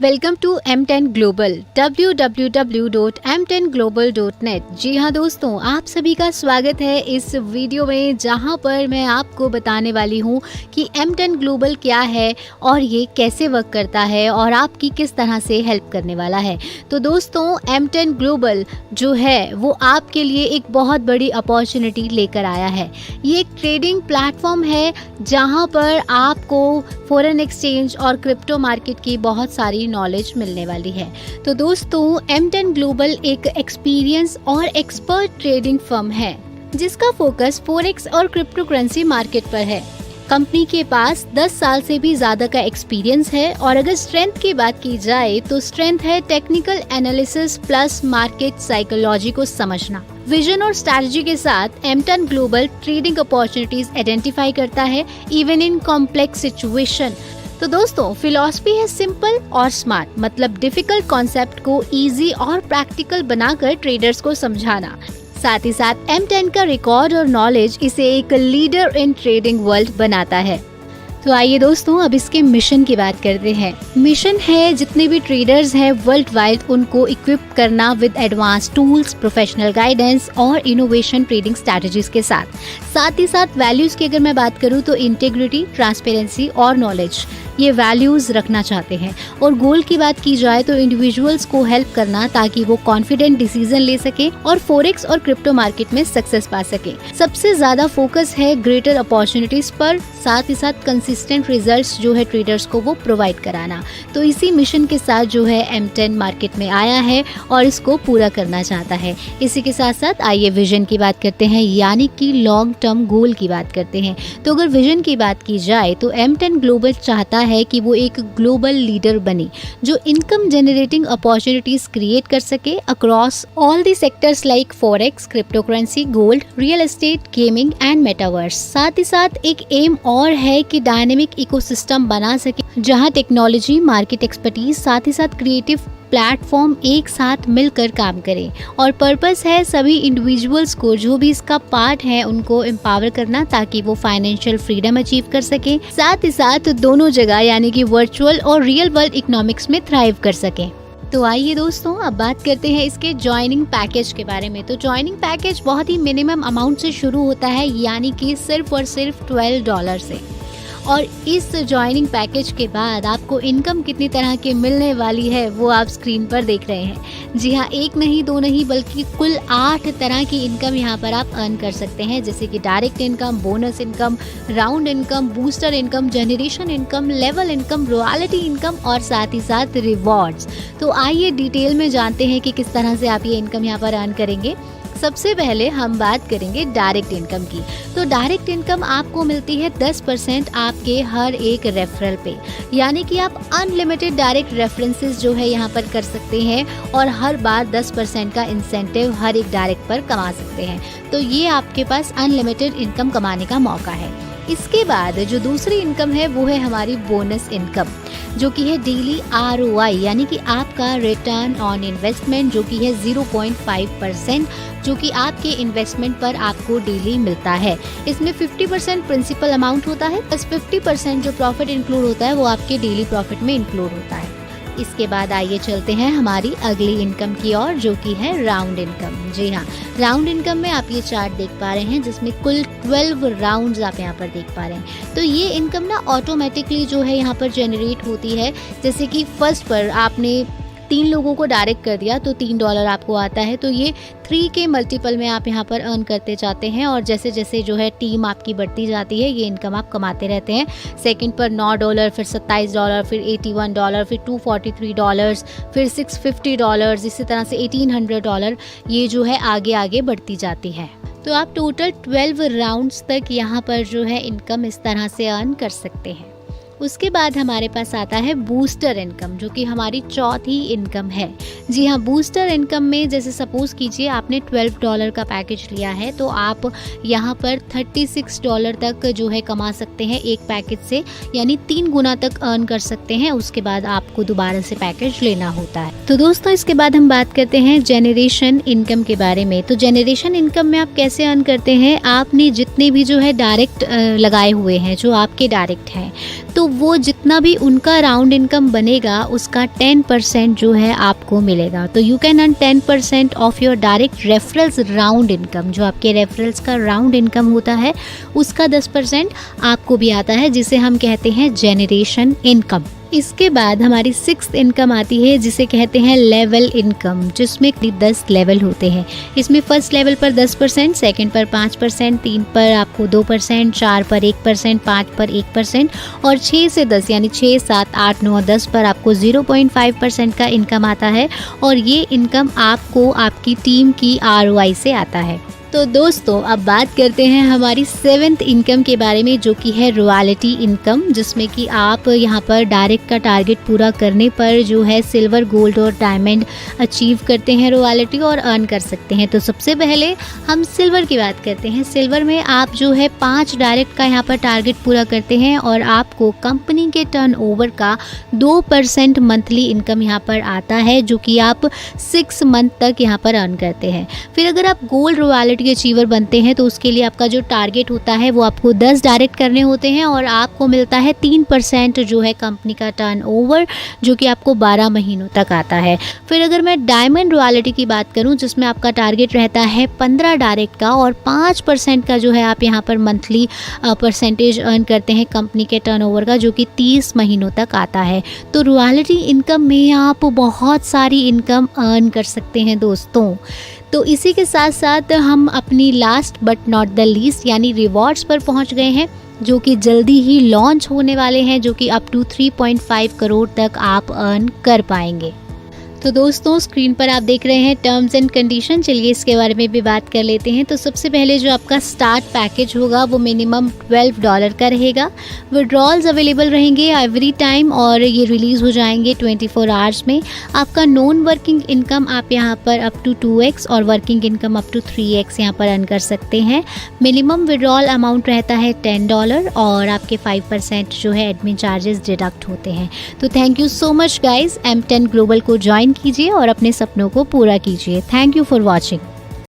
Welcome to M10 global www.m10global.net। जी हाँ दोस्तों, आप सभी का स्वागत है इस वीडियो में जहाँ पर मैं आपको बताने वाली हूँ कि M10 ग्लोबल क्या है और ये कैसे वर्क करता है और आपकी किस तरह से हेल्प करने वाला है। तो दोस्तों, M10 ग्लोबल जो है वो आपके लिए एक बहुत बड़ी अपॉर्चुनिटी लेकर आया है। ये एक ट्रेडिंग प्लेटफॉर्म है जहाँ पर आपको फॉरेन एक्सचेंज और क्रिप्टो मार्केट की बहुत सारी नॉलेज मिलने वाली है। तो दोस्तों, M10 ग्लोबल एक एक्सपीरियंस और एक्सपर्ट ट्रेडिंग फर्म है जिसका फोकस फॉरेक्स और क्रिप्टो करेंसी मार्केट पर है। कंपनी के पास 10 साल से भी ज्यादा का एक्सपीरियंस है और अगर स्ट्रेंथ की बात की जाए तो स्ट्रेंथ है technical analysis plus market psychology को समझना। विजन और स्ट्रैटेजी के साथ M10 global trading opportunities identify करता है इवन इन कॉम्प्लेक्स सिचुएशन। तो दोस्तों, फिलॉसफी है सिंपल और स्मार्ट, मतलब डिफिकल्ट कॉन्सेप्ट को इजी और प्रैक्टिकल बनाकर ट्रेडर्स को समझाना। साथ ही साथ M10 का रिकॉर्ड और नॉलेज इसे एक लीडर इन ट्रेडिंग वर्ल्ड बनाता है। तो आइए दोस्तों, अब इसके मिशन की बात करते हैं। मिशन है जितने भी ट्रेडर्स हैं वर्ल्ड वाइड उनको इक्विप करना with advance tools, professional guidance और इनोवेशन ट्रेडिंग स्ट्रैटेजीज के साथ ही साथ वैल्यूज की अगर मैं बात करूं तो इंटीग्रिटी, ट्रांसपेरेंसी और नॉलेज, ये वैल्यूज रखना चाहते हैं। और गोल की बात की जाए तो इंडिविजुअल्स को हेल्प करना ताकि वो कॉन्फिडेंट डिसीजन ले सके और फॉरेक्स और क्रिप्टो मार्केट में सक्सेस पा सके। सबसे ज्यादा फोकस है ग्रेटर अपॉर्चुनिटीज पर, साथ ही साथ कंसिस्टेंट रिजल्ट्स जो है ट्रेडर्स को वो प्रोवाइड कराना। तो इसी मिशन के साथ जो है M10 मार्केट में आया है और इसको पूरा करना चाहता है। इसी के साथ साथ आइए विजन की बात करते हैं, यानी कि लॉन्ग टर्म गोल की बात करते हैं। तो अगर विजन की बात की जाए तो M10 ग्लोबल चाहता है कि वो एक ग्लोबल लीडर बने जो इनकम जनरेटिंग अपॉर्चुनिटीज क्रिएट कर सके across all the sectors like forex, crypto currency, gold, real estate, gaming and metaverse. साथ ही साथ एक एम और है कि डायनेमिक इकोसिस्टम बना सके जहां टेक्नोलॉजी, मार्केट एक्सपर्टीज, साथ ही साथ क्रिएटिव प्लेटफॉर्म एक साथ मिलकर काम करें। और पर्पस है सभी इंडिविजुअल्स को जो भी इसका पार्ट है उनको एम्पावर करना ताकि वो फाइनेंशियल फ्रीडम अचीव कर सके, साथ ही साथ दोनों जगह यानी कि वर्चुअल और रियल वर्ल्ड इकोनॉमिक्स में थ्राइव कर सके। तो आइए दोस्तों, अब बात करते हैं इसके ज्वाइनिंग पैकेज के बारे में। तो ज्वाइनिंग पैकेज बहुत ही मिनिमम अमाउंट से शुरू होता है, यानी कि सिर्फ और सिर्फ $12 से। और इस ज्वाइनिंग पैकेज के बाद आपको इनकम कितनी तरह की मिलने वाली है वो आप स्क्रीन पर देख रहे हैं। जी हाँ, एक नहीं दो नहीं बल्कि कुल 8 तरह की इनकम यहाँ पर आप अर्न कर सकते हैं, जैसे कि direct income, bonus income, round income, booster income, generation income, level income, royalty income और साथ ही साथ रिवॉर्ड्स। तो आइए डिटेल में जानते हैं कि किस तरह से आप ये इनकम यहाँ पर अर्न करेंगे। सबसे पहले हम बात करेंगे डायरेक्ट इनकम की। तो डायरेक्ट इनकम आपको मिलती है 10% आपके हर एक रेफरल पे, यानी कि आप अनलिमिटेड डायरेक्ट रेफरेंसेस जो है यहाँ पर कर सकते हैं और हर बार 10% का इंसेंटिव हर एक डायरेक्ट पर कमा सकते हैं। तो ये आपके पास अनलिमिटेड इनकम कमाने का मौका है। इसके बाद जो दूसरी इनकम है वो है हमारी बोनस इनकम, जो कि है डेली ROI, यानी कि आपका रिटर्न ऑन इन्वेस्टमेंट, जो कि है 0.5%, जो कि आपके इन्वेस्टमेंट पर आपको डेली मिलता है। इसमें 50% प्रिंसिपल अमाउंट होता है प्लस 50% जो प्रॉफिट इंक्लूड होता है वो आपके डेली प्रॉफिट में इंक्लूड होता है। इसके बाद आइए चलते हैं हमारी अगली इनकम की ओर, जो कि है राउंड इनकम। जी हाँ, राउंड इनकम में आप ये चार्ट देख पा रहे हैं जिसमें कुल 12 राउंड्स आप यहाँ पर देख पा रहे हैं। तो ये इनकम ना ऑटोमेटिकली जो है यहाँ पर जनरेट होती है, जैसे कि फर्स्ट पर आपने 3 लोगों को डायरेक्ट कर दिया तो $3 आपको आता है। तो ये 3 के मल्टीपल में आप यहाँ पर अर्न करते जाते हैं और जैसे जैसे जो है टीम आपकी बढ़ती जाती है ये इनकम आप कमाते रहते हैं। सेकंड पर $9, फिर $27, फिर $81, फिर $243, फिर $650, इसी तरह से $1800 ये जो है आगे आगे बढ़ती जाती है। तो आप टोटल 12 राउंड्स तक यहाँ पर जो है इनकम इस तरह से अर्न कर सकते हैं। उसके बाद हमारे पास आता है बूस्टर इनकम, जो कि हमारी चौथी इनकम है। जी हाँ, बूस्टर इनकम में जैसे सपोज कीजिए आपने $12 का पैकेज लिया है तो आप यहाँ पर $36 तक जो है कमा सकते हैं एक पैकेज से, यानी 3 गुना तक अर्न कर सकते हैं। उसके बाद आपको दोबारा से पैकेज लेना होता है। तो दोस्तों, इसके बाद हम बात करते हैं जेनरेशन इनकम के बारे में। तो जेनरेशन इनकम में आप कैसे अर्न करते हैं, आपने जितने भी जो है डायरेक्ट लगाए हुए हैं जो आपके डायरेक्ट हैं तो वो जितना भी उनका राउंड इनकम बनेगा उसका 10% जो है आपको मिलेगा। तो you can earn 10% of your direct referrals round income. जो आपके रेफरल्स का राउंड इनकम होता है उसका 10% आपको भी आता है, जिसे हम कहते हैं जेनरेशन इनकम। इसके बाद हमारी 6th इनकम आती है जिसे कहते हैं लेवल इनकम, जिसमें 10 लेवल होते हैं। इसमें फर्स्ट लेवल पर 10%, सेकंड पर 5%, 3 पर आपको 2%, 4 पर 1%, 5 पर 1% और 6 से 10 यानी 6, 7, 8, 9 और 10 पर आपको 0.5% का इनकम आता है। और ये इनकम आपको आपकी टीम की ROI से आता है। तो दोस्तों अब बात करते हैं हमारी 7th इनकम के बारे में, जो कि है रॉयल्टी इनकम, जिसमें कि आप यहाँ पर डायरेक्ट का टारगेट पूरा करने पर जो है सिल्वर, गोल्ड और डायमंड अचीव करते हैं रॉयल्टी और अर्न कर सकते हैं। तो सबसे पहले हम सिल्वर की बात करते हैं। सिल्वर में आप जो है 5 डायरेक्ट का यहाँ पर टारगेट पूरा करते हैं और आपको कंपनी के टर्नओवर का 2% मंथली इनकम यहाँ पर आता है, जो कि आप 6 मंथ तक यहाँ पर अर्न करते हैं। फिर अगर आप गोल्ड रॉयल्टी अचीवर बनते हैं तो उसके लिए आपका जो टारगेट होता है वो आपको 10 डायरेक्ट करने होते हैं और आपको मिलता है 3% जो है कंपनी का टर्नओवर, जो कि आपको 12 महीनों तक आता है। फिर अगर मैं डायमंड रॉयल्टी की बात करूं, जिसमें आपका टारगेट रहता है 15 डायरेक्ट का और 5% का जो है आप यहां पर मंथली परसेंटेज अर्न करते हैं कंपनी के टर्नओवर का, जो कि 30 महीनों तक आता है। तो रॉयल्टी इनकम में आप बहुत सारी इनकम अर्न कर सकते हैं दोस्तों। तो इसी के साथ साथ हम अपनी last but not the least यानी रिवॉर्ड्स पर पहुंच गए हैं, जो कि जल्दी ही लॉन्च होने वाले हैं, जो कि अप टू 3.5 करोड़ तक आप अर्न कर पाएंगे। तो दोस्तों स्क्रीन पर आप देख रहे हैं टर्म्स एंड कंडीशन। चलिए इसके बारे में भी बात कर लेते हैं। तो सबसे पहले जो आपका स्टार्ट पैकेज होगा वो मिनिमम $12 का रहेगा। विड्रॉल्स अवेलेबल रहेंगे एवरी टाइम और ये रिलीज़ हो जाएंगे 24 आवर्स में। आपका नॉन वर्किंग इनकम आप यहाँ पर अप टू 2x और working income up to 3x यहाँ पर अर्न कर सकते हैं। मिनिमम विड्रॉल अमाउंट रहता है $10 और आपके 5% जो है एडमिन चार्जेस डिडक्ट होते हैं। तो thank you so much guys, M10 global को ज्वाइन कीजिए और अपने सपनों को पूरा कीजिए। Thank you for watching.